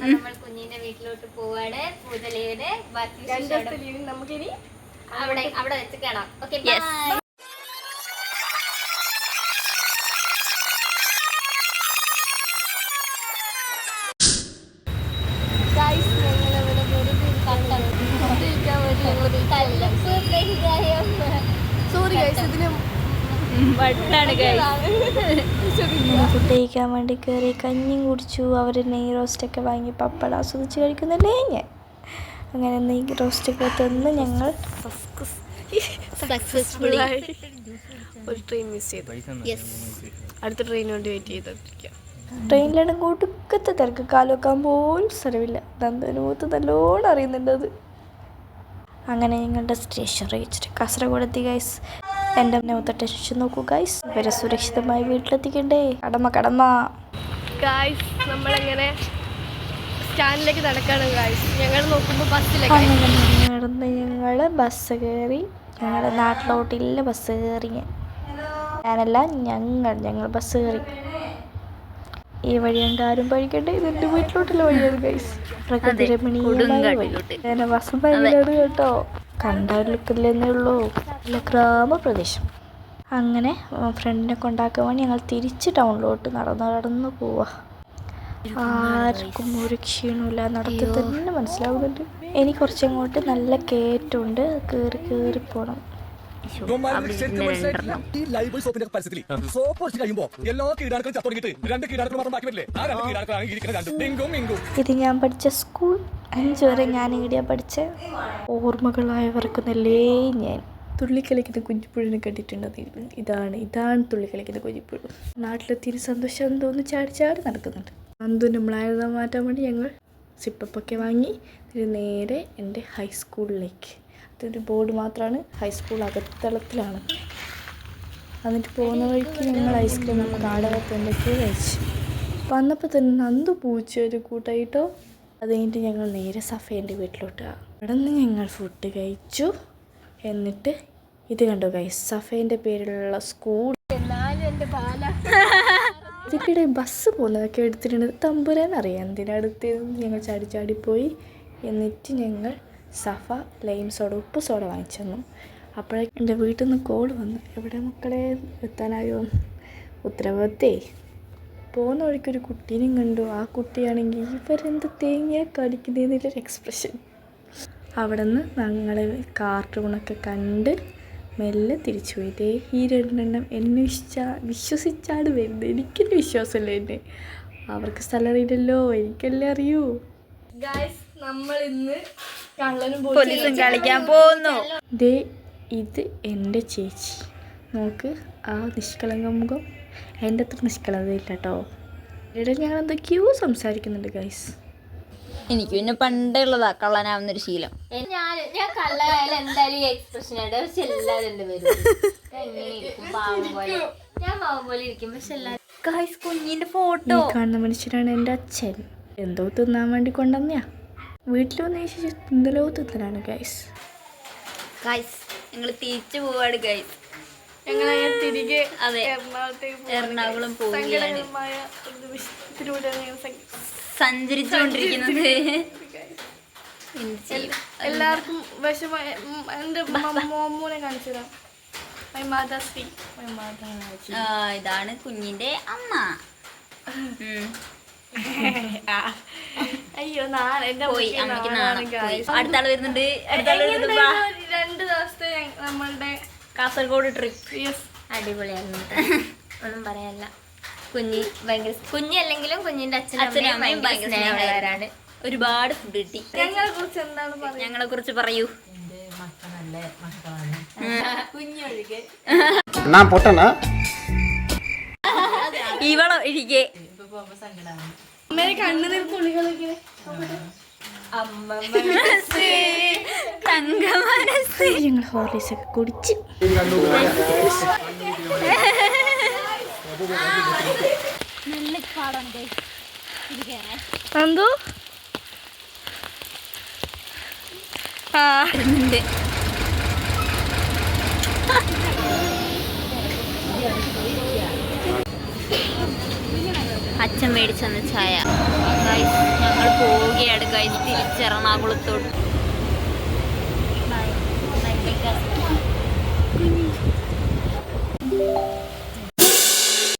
നമ്മൾ കുഞ്ഞിന്റെ വീട്ടിലോട്ട് പോവാണ്. പൂജലീവിന് ബാക്കി നമുക്കിനി അവിടെ വെച്ച് കാണാം. Okay, by. ഫുഡ് കഴിക്കാൻ വേണ്ടി കയറി കഞ്ഞിയും കുടിച്ചു. അവർ നെയ് റോസ്റ്റൊക്കെ വാങ്ങി പപ്പട ആസ്വദിച്ച് കഴിക്കുന്നില്ലേ ഞാൻ. അങ്ങനെ നെയ് റോസ്റ്റൊക്കെ തന്ന് ഞങ്ങൾ സക്സസ്ഫുള്ളി ഒരു ട്രെയിൻ മിസ് ചെയ്തു. അടുത്ത ട്രെയിന് വേണ്ടി വെയിറ്റ് ചെയ്തോണ്ടിരിക്കുക. ട്രെയിനിലാണ് കൊടുക്കത്തെ തിരക്ക്, കാലുവെക്കാൻ പോലും സ്ഥലമില്ല. നന്ദനൂത്ത് നല്ലോണം അറിയുന്നുണ്ട് അത്. അങ്ങനെ ഞങ്ങളുടെ സ്റ്റേഷൻ റീച്ചിട്ട് കാസർഗോഡ് എത്തി ഗൈസ്. എൻ്റെ മുഖത്തെ ടെൻഷൻ നോക്കൂ ഗൈസ്. ഇവരെ സുരക്ഷിതമായി വീട്ടിലെത്തിക്കണ്ടേ. കടമ ഗായ്സ്, നമ്മളെങ്ങനെ സ്റ്റാൻഡിലേക്ക് നടക്കാണ് ഗായ്സ്. ഞങ്ങൾ നോക്കുമ്പോൾ ബസ്സിലേക്ക് അങ്ങനെ നടന്ന് ഞങ്ങൾ ബസ് കയറി. ഞങ്ങളുടെ നാട്ടിലോട്ടില്ല ബസ് കയറി. ഞാനല്ല, ഞങ്ങൾ ബസ് കയറി. ഈ വഴി ആരും പഠിക്കണ്ടേ, ഇതെൻ്റെ വീട്ടിലോട്ടുള്ള വഴിയാണ് ഗൈസ്. പ്രകൃതി രമണീയമായ വഴി. ഞാൻ ബസ് ഭയങ്കരമാണ് കേട്ടോ, കണ്ടാലൊക്കില്ലെന്നേ ഉള്ളൂ. നല്ല ഗ്രാമപ്രദേശം. അങ്ങനെ ഫ്രണ്ടിനെ കൊണ്ടാക്കാൻ വേണ്ടി ഞങ്ങൾ തിരിച്ച് ടൗണിലോട്ട് നടന്ന് പോവാ. ആർക്കും ഒരു ക്ഷീണമില്ല, നടത്തി തന്നെ മനസ്സിലാവുന്നുണ്ട്. എനിക്ക് കുറച്ചങ്ങോട്ട് നല്ല കയറ്റമുണ്ട്, കയറി പോകണം. ഇത് ഞാൻ പഠിച്ച സ്കൂൾ. 5 വരെ ഞാൻ ഇവിടെയാ പഠിച്ച. ഓർമ്മകളായവർക്കുന്നല്ലേ ഞാൻ. തുള്ളിക്കളിക്കുന്ന കുഞ്ഞിപ്പുഴിനെ കണ്ടിട്ടുണ്ട്. ഇതാണ് തുള്ളിക്കളിക്കുന്ന കുഞ്ഞിപ്പുഴ. നാട്ടിലെത്തിയൊരു സന്തോഷം തോന്നി ചാടി നടക്കുന്നുണ്ട്. അന്തുൻ്റെ മ്ലാനത മാറ്റാൻ വേണ്ടി ഞങ്ങൾ സിപ്പൊക്കെ വാങ്ങി നേരെ എൻ്റെ ഹൈസ്കൂളിലേക്ക്. അതൊരു ബോർഡ് മാത്രമാണ്, ഹൈസ്കൂൾ അകത്തളത്തിലാണ്. എന്നിട്ട് പോകുന്ന വഴിക്ക് ഞങ്ങൾ ഐസ്ക്രീം കാടകത്ത് എന്തൊക്കെയോ കഴിച്ചു. വന്നപ്പോൾ തന്നെ നന്ദു പൂച്ച ഒരു കൂട്ടായിട്ടോ. അത് കഴിഞ്ഞിട്ട് ഞങ്ങൾ നേരെ സഫേൻ്റെ വീട്ടിലോട്ട്. അവിടെ നിന്ന് ഞങ്ങൾ ഫുഡ് കഴിച്ചു. എന്നിട്ട് ഇത് കണ്ടു ഗൈസ്, സഫേൻ്റെ പേരിലുള്ള സ്കൂൾ. ഇതിക്കിടെ ബസ് പോകുന്നതൊക്കെ എടുത്തിട്ടുണ്ട്. തമ്പുരാനറിയാം എന്തിനടുത്തെന്ന്. ഞങ്ങൾ ചാടിപ്പോയി. എന്നിട്ട് ഞങ്ങൾ സഫ ലൈം സോഡ, ഉപ്പ് സോഡ വാങ്ങിച്ചു തന്നു. അപ്പോഴേക്കും എൻ്റെ വീട്ടിൽ നിന്ന് കോൾ വന്നു. എവിടെ മക്കളെ, എത്താനായോ? ഉത്തരവാദിത്തേ. പോകുന്ന വഴിക്കൊരു കുട്ടീനെയും കണ്ടു. ആ കുട്ടിയാണെങ്കിൽ ഇവരെന്ത് തേങ്ങ കളിക്കുന്നതെന്നുള്ളൊരു എക്സ്പ്രഷൻ. അവിടെ നിന്ന് ഞങ്ങൾ കാർട്ടൂണൊക്കെ കണ്ട് മെല്ലെ തിരിച്ചു പോയി. ഇതേ ഈ 2 എണ്ണം എന്നെ വിശ്വസിച്ചാണ് വരുന്നത്. എനിക്കെന്നെ വിശ്വാസമല്ല എന്നെ. അവർക്ക് സ്ഥലം അറിയില്ലല്ലോ, എനിക്കെല്ലാം അറിയൂ. ഗായ്സ്, നമ്മൾ ഇന്ന് കള്ളനും പോലീസും കളിക്കാൻ പോകുന്നു. ദേ ഇത് എൻ്റെ ചേച്ചി. നോക്ക് ആ നിഷ്കളങ്ക മുഖം. അതിൻ്റെ അത്ര നിഷ്കളങ്കതയില്ല കേട്ടോ. ഇവിടെ ഞങ്ങൾ എന്തൊക്കെയോ സംസാരിക്കുന്നുണ്ട് ഗൈസ്. എനിക്ക് പിന്നെ പണ്ടേ ഉള്ളതാ കള്ളനാവുന്നൊരു ശീലം. ഞാൻ കള്ളനായാലും എന്തായാലും ഈ എക്സ്പ്രഷൻ ആയിട്ട്. പക്ഷെ എല്ലാവരും എൻ്റെ പേരും പാവം പോലെ. ഞാൻ പാവം പോലെ ഇരിക്കും. പക്ഷെ എല്ലാവരും ഗൈസ്, കുഞ്ഞിന്റെ ഫോട്ടോ കാണുന്ന മനുഷ്യരാണ് എൻ്റെ അച്ഛൻ. എന്തോ തിന്നാൻ വേണ്ടി കൊണ്ടുവന്നയാ. വീട്ടിൽ വന്ന ശേഷം തിന്നലോ തിന്നലാണ് ഗൈസ്. ഞങ്ങൾ തിരിച്ചു പോവാണ് ഗൈസ്. ഞങ്ങൾ തിരികെ എറണാകുളം പോവുകയാണ്. സഞ്ചരിച്ചുകൊണ്ടിരിക്കുന്നത്. എല്ലാവർക്കും വിഷമം. എൻ്റെ മോമൂനെ കാണിച്ചതാ. ഇതാണ് കുഞ്ഞിന്റെ അമ്മ. അയ്യോ, എന്റെ അടുത്ത ആള് വരുന്നുണ്ട്. 2 ദിവസത്തെ നമ്മളുടെ കാസർഗോഡ് ട്രിപ്പ് അടിപൊളിയായിരുന്നു. ഒന്നും പറയാനില്ല. കുഞ്ഞി ഭയങ്കര കുഞ്ഞല്ലെങ്കിലും കുഞ്ഞിന്റെ അച്ഛനും അമ്മയും ഭയങ്കര സ്നേഹമുള്ളവരാണ്. ഒരുപാട് ഫുഡ് കിട്ടി. ഞങ്ങളെ കുറിച്ച് എന്താണ് പറയുക? ഞങ്ങളെ കുറിച്ച് പറയൂ. കുഞ്ഞൊഴികെ ഇവളോ ഇരിക്കെ കണ്ണുനീർ തുള്ളികളൊക്കെ. ഞങ്ങൾ ഹോർലിക്സ് ഒക്കെ കുടിച്ച് എന്തോ അച്ഛൻ മേടിച്ചെന്ന ചായ. ഞങ്ങൾ ഞങ്ങൾ പോവുകയാണ് ഗൈസ് തിരിച്ച് എറണാകുളത്തോട്ട്.